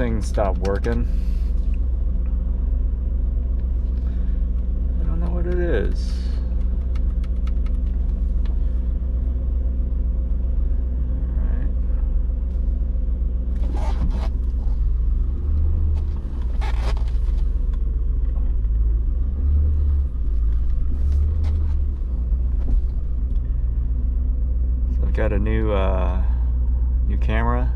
thing stopped working. I don't know what it is. Got a new camera,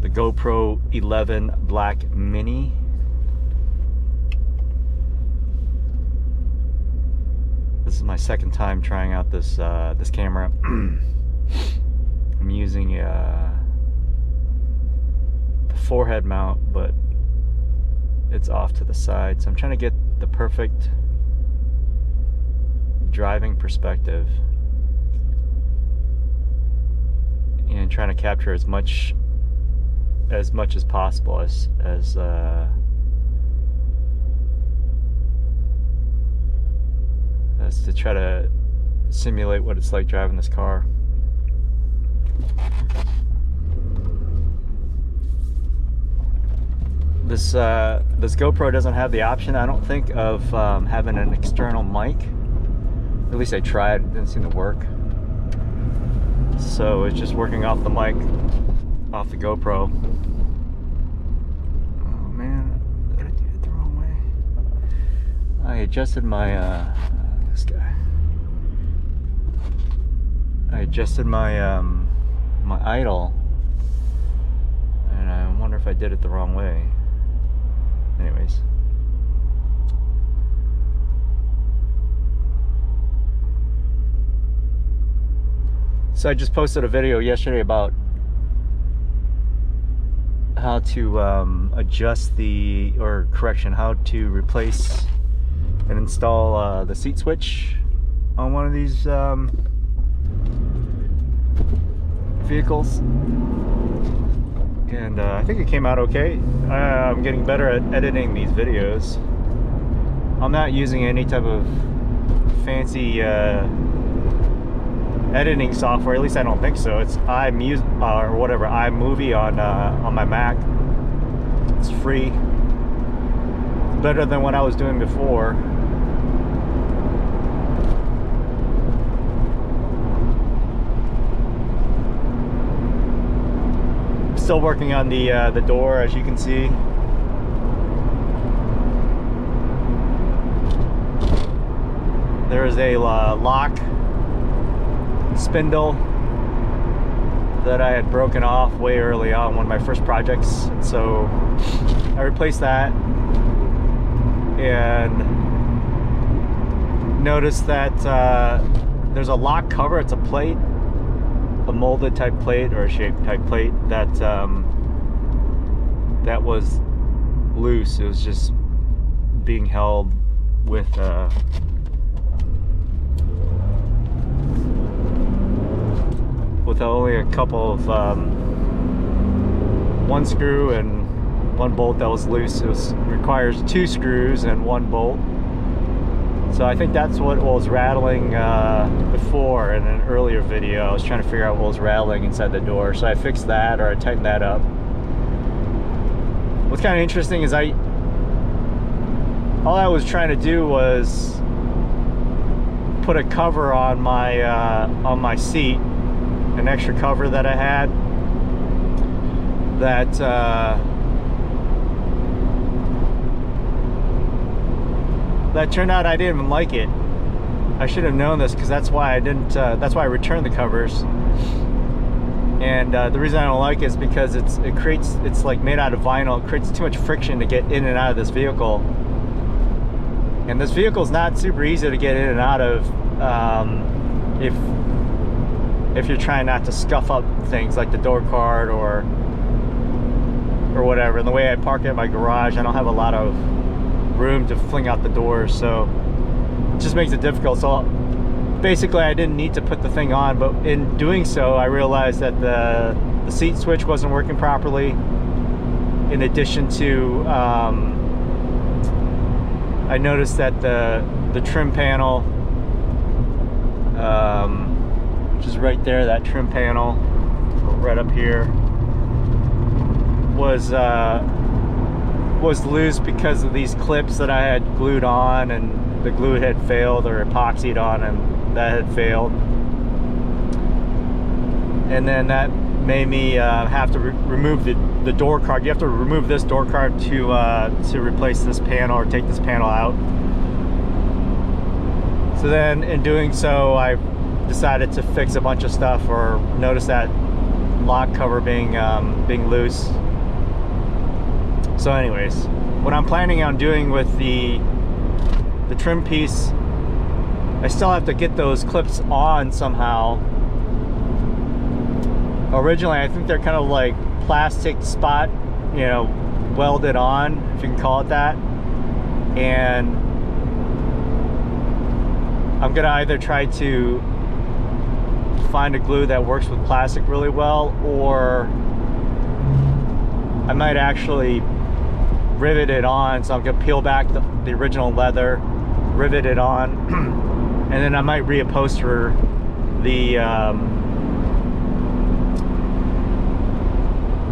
the GoPro 11 Black Mini. This is my second time trying out this this camera. I'm using the forehead mount, but it's off to the side, so I'm trying to get the perfect driving perspective and trying to capture as much as possible as to try to simulate what it's like driving this car. This GoPro doesn't have the option, I don't think, of having an external mic. At least I tried, it didn't seem to work. So it's just working off the mic, off the GoPro. Oh man, did I do it the wrong way? I adjusted my, this guy. I adjusted my, my idle, and I wonder if I did it the wrong way. Anyways. So I just posted a video yesterday about how to adjust how to replace and install the seat switch on one of these vehicles. And I think it came out okay. I'm getting better at editing these videos. I'm not using any type of fancy editing software, at least I don't think so. It's iMovie on my Mac. It's free. Better than what I was doing before. Still working on the door, as you can see. There is a lock spindle that I had broken off way early on, one of my first projects. So I replaced that and noticed that there's a lock cover. It's a plate, a molded type plate or a shaped type plate that that was loose. It was just being held with only a couple of one screw and one bolt that was loose. It requires 2 screws and 1 bolt. So I think that's what was rattling before in an earlier video. I was trying to figure out what was rattling inside the door. So I fixed that, or I tightened that up. What's kind of interesting is all I was trying to do was put a cover on my seat, an extra cover that I had that turned out I didn't even like it. I should have known this, because that's why I didn't. That's why I returned the covers. And the reason I don't like it is because it's like made out of vinyl. It creates too much friction to get in and out of this vehicle. And this vehicle is not super easy to get in and out of if you're trying not to scuff up things like the door card or whatever. And the way I park it in my garage, I don't have a lot of room to fling out the doors, so it just makes it difficult. So basically I didn't need to put the thing on, but in doing so I realized that the seat switch wasn't working properly, in addition to I noticed that the trim panel, which is right there, that trim panel right up here, was loose because of these clips that I had glued on, and the glue had failed, or epoxied on, and that had failed. And then that made me have to remove the door card. You have to remove this door card to replace this panel, or take this panel out. So then in doing so, I decided to fix a bunch of stuff, or notice that lock cover being loose. So anyways, what I'm planning on doing with the trim piece, I still have to get those clips on somehow. Originally, I think they're kind of like plastic spot, you know, welded on, if you can call it that. And I'm gonna either try to find a glue that works with plastic really well, or I might actually rivet it on. So I'm gonna peel back the original leather, rivet it on, and then I might reupholster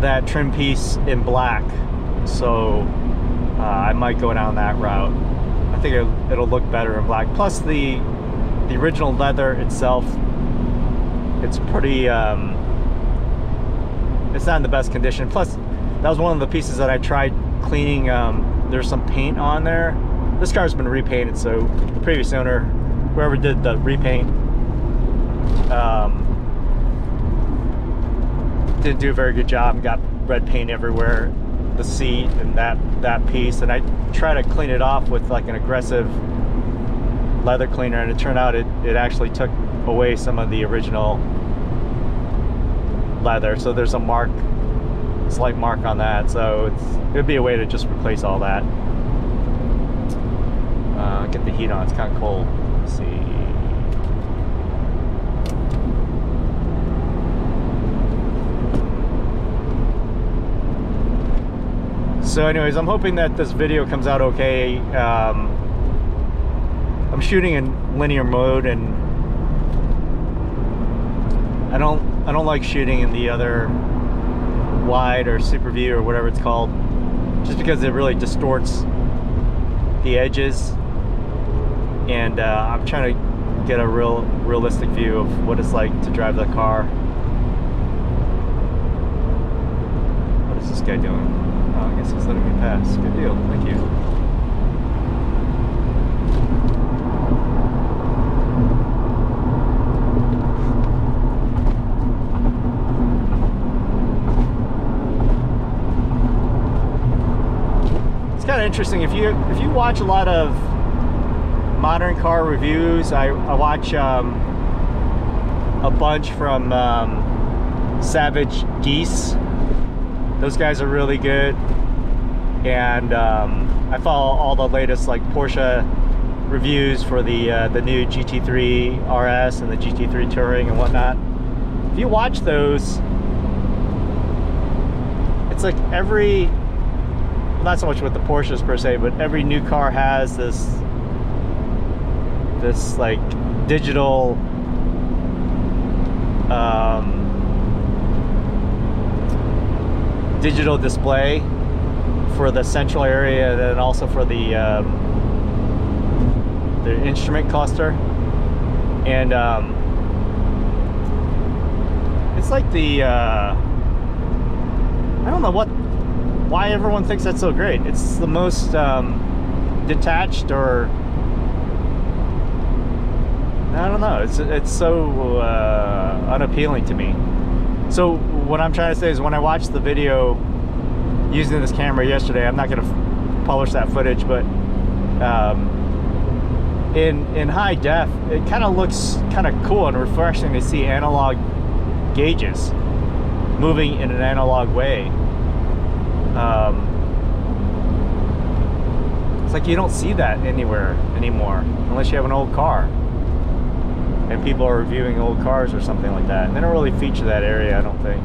that trim piece in black. So I might go down that route. I think it'll look better in black. Plus the original leather itself, it's pretty it's not in the best condition. Plus that was one of the pieces that I tried cleaning. There's some paint on there. This car's been repainted, so the previous owner, whoever did the repaint, didn't do a very good job, and got red paint everywhere, the seat and that piece. And I tried to clean it off with like an aggressive leather cleaner, and it turned out it actually took away some of the original leather. So there's a slight mark on that. So it'd be a way to just replace all that. Get the heat on. It's kind of cold. Let's see. So anyways, I'm hoping that this video comes out okay. I'm shooting in linear mode, and I don't like shooting in the other wide or super view or whatever it's called, just because it really distorts the edges. And I'm trying to get a realistic view of what it's like to drive the car. What is this guy doing? Oh, I guess he's letting me pass. Good deal. Thank you. It's kind of interesting. If you watch a lot of modern car reviews, I watch a bunch from Savage Geese. Those guys are really good. And I follow all the latest like Porsche reviews for the new GT3 RS and the GT3 Touring and whatnot. If you watch those, it's like well, not so much with the Porsches per se, but every new car has this like digital digital display for the central area, and then also for the instrument cluster. And it's like the I don't know why everyone thinks that's so great. It's the most detached, or I don't know. It's so unappealing to me. So what I'm trying to say is, when I watched the video using this camera yesterday, I'm not going to publish that footage, but in high def, it kind of looks kind of cool and refreshing to see analog gauges moving in an analog way. It's like you don't see that anywhere anymore, unless you have an old car and people are reviewing old cars or something like that, and they don't really feature that area, I don't think.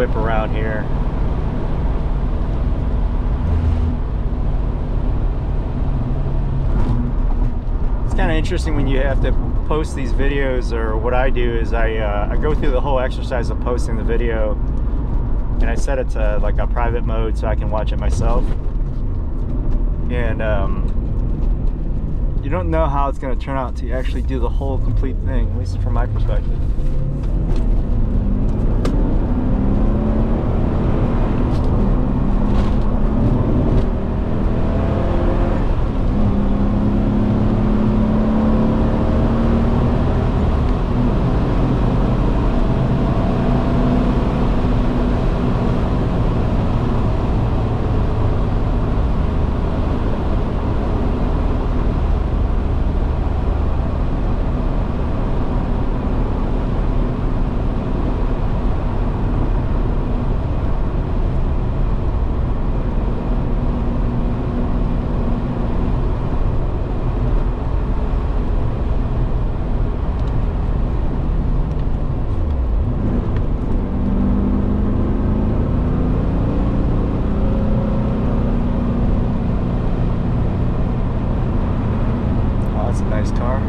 whip around here. It's kind of interesting when you have to post these videos, or what I do is I go through the whole exercise of posting the video, and I set it to like a private mode so I can watch it myself. And you don't know how it's going to turn out until you actually do the whole complete thing, at least from my perspective. Nice car.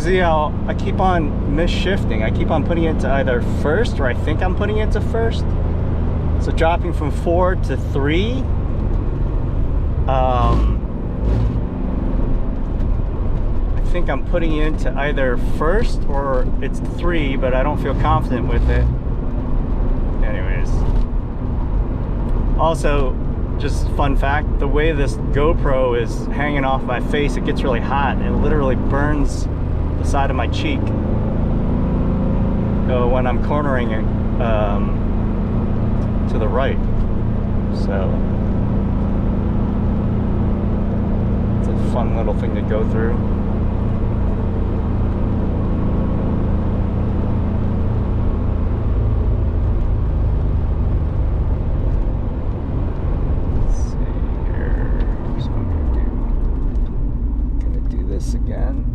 See how I keep on misshifting. I keep on putting it to either first, or I think I'm putting it to first. So dropping from 4 to 3. I think I'm putting it into either first or it's 3, but I don't feel confident with it. Anyways. Also, just fun fact, the way this GoPro is hanging off my face, it gets really hot and it literally burns the side of my cheek when I'm cornering it to the right. So it's a fun little thing to go through. this again.